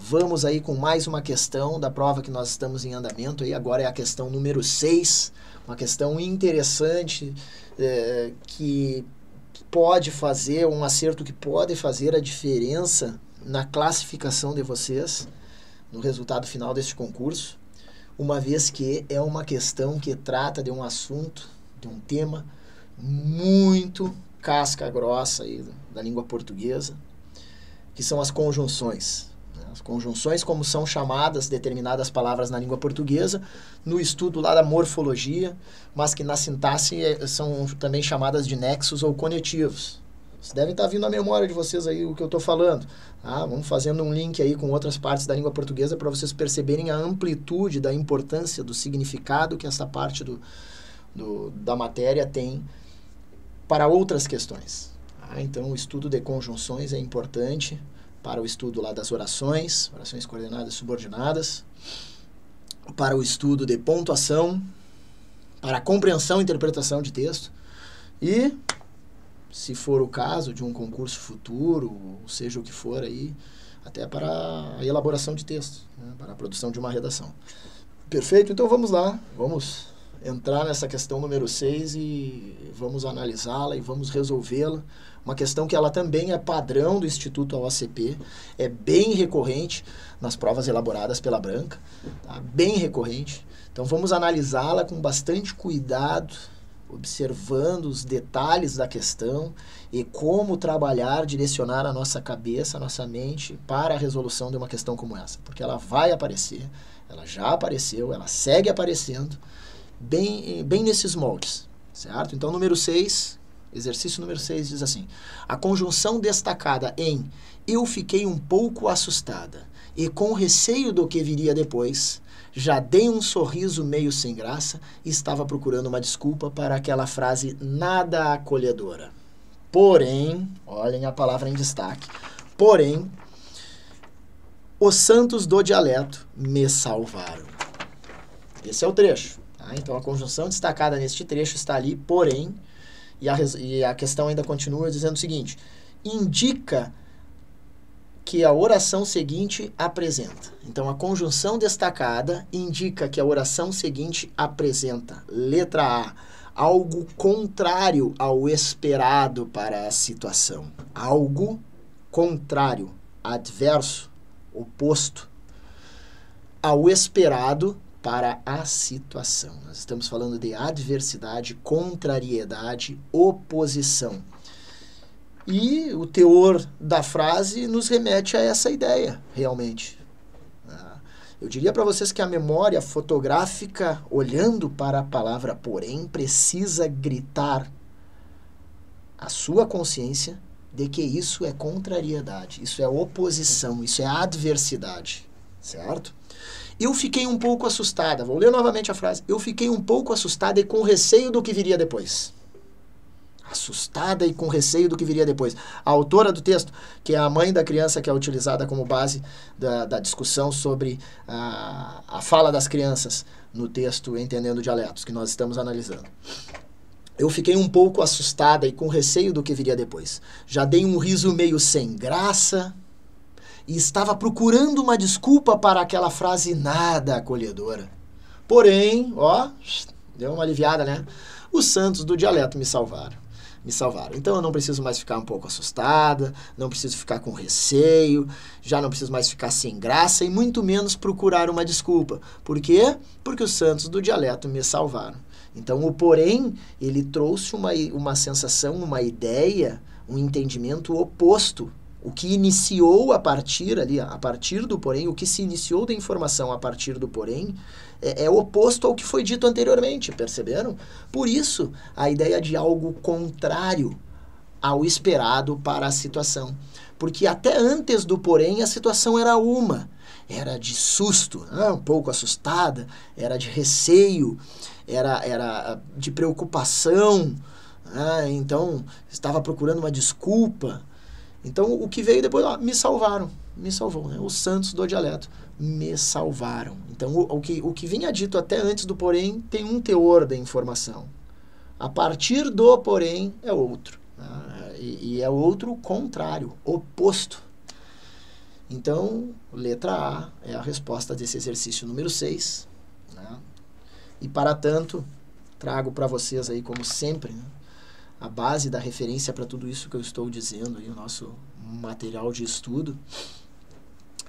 Vamos aí com mais uma questão da prova que nós estamos em andamento. Aí agora é a questão número 6, uma questão interessante que pode fazer, um acerto que pode fazer a diferença na classificação de vocês, no resultado final deste concurso, uma vez que é uma questão que trata de um assunto, de um tema muito casca grossa aí da língua portuguesa, que são as conjunções. As conjunções, como são chamadas determinadas palavras na língua portuguesa, no estudo lá da morfologia, mas que na sintaxe são também chamadas de nexos ou conectivos. Vocês devem estar vindo à memória de vocês aí o que eu estou falando. Vamos fazendo um link aí com outras partes da língua portuguesa para vocês perceberem a amplitude da importância do significado que essa parte da matéria tem para outras questões. Então, o estudo de conjunções é importante para o estudo lá das orações coordenadas e subordinadas, para o estudo de pontuação, para a compreensão e interpretação de texto e, se for o caso de um concurso futuro, ou seja o que for aí, até para a elaboração de texto, né, para a produção de uma redação. Perfeito? Então vamos lá, vamos entrar nessa questão número 6 e vamos analisá-la e vamos resolvê-la. Uma questão que ela também é padrão do Instituto AOCP, é bem recorrente nas provas elaboradas pela Branca, tá? Bem recorrente. Então vamos analisá-la com bastante cuidado, observando os detalhes da questão e como trabalhar, direcionar a nossa cabeça, a nossa mente para a resolução de uma questão como essa. Porque ela vai aparecer, ela já apareceu, ela segue aparecendo, bem nesses moldes, certo? Então, número 6, exercício número 6 diz assim: a conjunção destacada em eu fiquei um pouco assustada e com receio do que viria depois, já dei um sorriso meio sem graça e estava procurando uma desculpa para aquela frase nada acolhedora. Porém, olhem a palavra em destaque, porém, os santos do dialeto me salvaram. Esse é o trecho. Então, a conjunção destacada neste trecho está ali, porém, e a questão ainda continua dizendo o seguinte: indica que a oração seguinte apresenta. Então, a conjunção destacada indica que a oração seguinte apresenta, letra A, algo contrário ao esperado para a situação. Algo contrário, adverso, oposto ao esperado para a situação. Nós estamos falando de adversidade, contrariedade, oposição. E o teor da frase nos remete a essa ideia, realmente. Eu diria para vocês que a memória fotográfica, olhando para a palavra porém, precisa gritar à sua consciência de que isso é contrariedade, isso é oposição, isso é adversidade, certo? Eu fiquei um pouco assustada. Vou ler novamente a frase. Eu fiquei um pouco assustada e com receio do que viria depois. Assustada e com receio do que viria depois. A autora do texto, que é a mãe da criança que é utilizada como base da discussão sobre a fala das crianças no texto Entendendo Dialetos, que nós estamos analisando. Eu fiquei um pouco assustada e com receio do que viria depois. Já dei um riso meio sem graça e estava procurando uma desculpa para aquela frase nada acolhedora. Porém, deu uma aliviada, né? Os santos do dialeto me salvaram. Então eu não preciso mais ficar um pouco assustada, não preciso ficar com receio, já não preciso mais ficar sem graça e muito menos procurar uma desculpa. Por quê? Porque os santos do dialeto me salvaram. Então o porém, ele trouxe uma sensação, uma ideia, um entendimento oposto. O que iniciou a partir do porém, o que se iniciou da informação a partir do porém, é oposto ao que foi dito anteriormente, perceberam? Por isso, a ideia de algo contrário ao esperado para a situação. Porque até antes do porém, a situação era era de susto, um pouco assustada, era de receio, era de preocupação, então estava procurando uma desculpa. Então, o que veio depois, me salvou, né? Os santos do dialeto me salvaram. Então, o que vinha dito até antes do porém tem um teor da informação. A partir do porém é outro. E é outro contrário, oposto. Então, letra A é a resposta desse exercício número 6. Né? E, para tanto, trago para vocês aí, como sempre, né, a base da referência para tudo isso que eu estou dizendo, aí, o nosso material de estudo.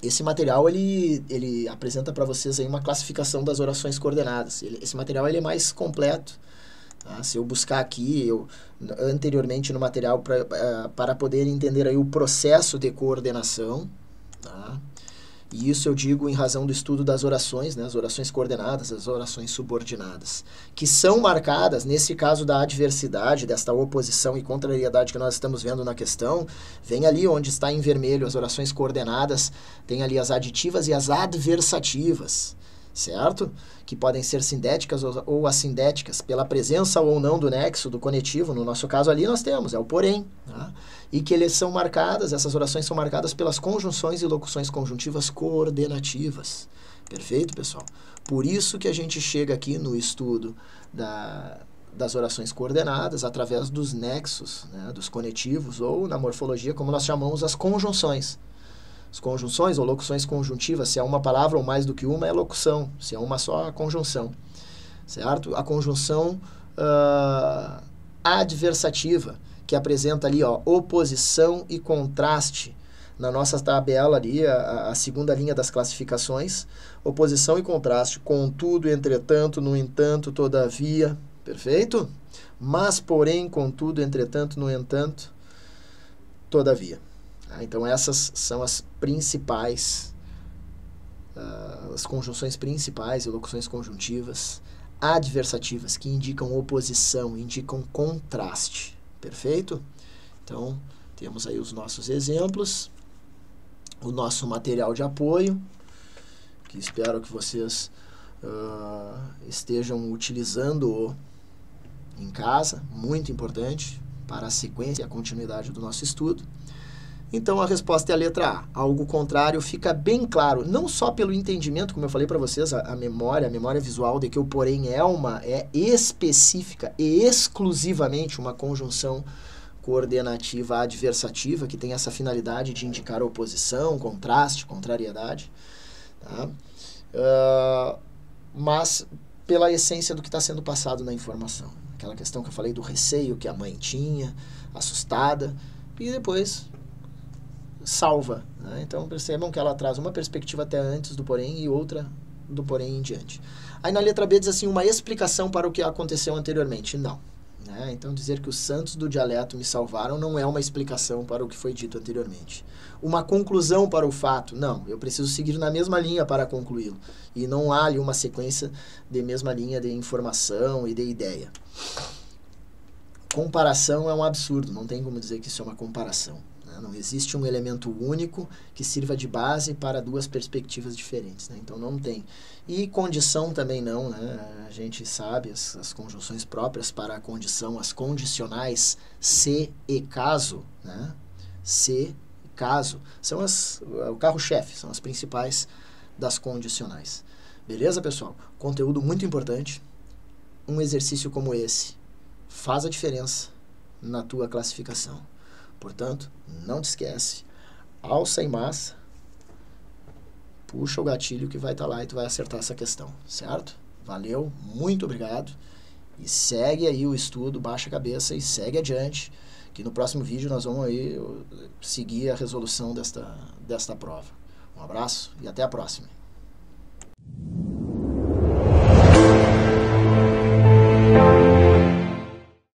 Esse material, ele apresenta para vocês aí uma classificação das orações coordenadas. Esse material ele é mais completo. Tá? Se eu buscar aqui, anteriormente no material, para poder entender aí o processo de coordenação, tá? E isso eu digo em razão do estudo das orações, né? As orações coordenadas, as orações subordinadas, que são marcadas, nesse caso da adversidade, desta oposição e contrariedade que nós estamos vendo na questão, vem ali onde está em vermelho as orações coordenadas, tem ali as aditivas e as adversativas, certo? Que podem ser sindéticas ou assindéticas, pela presença ou não do nexo, do conectivo. No nosso caso ali nós temos, é o porém, tá? E que eles são marcadas, essas orações são marcadas pelas conjunções e locuções conjuntivas coordenativas. Perfeito, pessoal? Por isso que a gente chega aqui no estudo das orações coordenadas através dos nexos, né, dos conectivos, ou na morfologia, como nós chamamos, as conjunções. As conjunções ou locuções conjuntivas, se é uma palavra ou mais do que uma, é locução. Se é uma só, a conjunção. Certo? A conjunção adversativa, que apresenta ali, ó, oposição e contraste. Na nossa tabela ali, a segunda linha das classificações, oposição e contraste, contudo, entretanto, no entanto, todavia, perfeito? Mas, porém, contudo, entretanto, no entanto, todavia. Então, essas são as principais, as conjunções principais e locuções conjuntivas adversativas, que indicam oposição, indicam contraste. Perfeito? Então, temos aí os nossos exemplos, o nosso material de apoio, que espero que vocês estejam utilizando em casa, muito importante para a sequência e a continuidade do nosso estudo. Então, a resposta é a letra A. Algo contrário fica bem claro, não só pelo entendimento, como eu falei para vocês, a memória visual de que o porém é específica e exclusivamente uma conjunção coordenativa adversativa, que tem essa finalidade de indicar oposição, contraste, contrariedade. Tá? Mas pela essência do que está sendo passado na informação. Aquela questão que eu falei do receio que a mãe tinha, assustada, e depois salva, né? Então percebam que ela traz uma perspectiva até antes do porém e outra do porém em diante. Aí na letra B diz assim, uma explicação para o que aconteceu anteriormente. Não. Né? Então dizer que os santos do dialeto me salvaram não é uma explicação para o que foi dito anteriormente. Uma conclusão para o fato. Não, eu preciso seguir na mesma linha para concluí-lo. E não há ali uma sequência de mesma linha de informação e de ideia. Comparação é um absurdo, não tem como dizer que isso é uma comparação. Não existe um elemento único que sirva de base para duas perspectivas diferentes, né? Então não tem. E condição também não, né? A gente sabe as conjunções próprias para a condição, as condicionais se e caso, né? Se e caso, são o carro-chefe, são as principais das condicionais. Beleza, pessoal? Conteúdo muito importante. Um exercício como esse faz a diferença na tua classificação. Portanto, não te esquece, alça em massa, puxa o gatilho que vai estar lá e tu vai acertar essa questão, certo? Valeu, muito obrigado e segue aí o estudo, baixa a cabeça e segue adiante, que no próximo vídeo nós vamos aí seguir a resolução desta prova. Um abraço e até a próxima.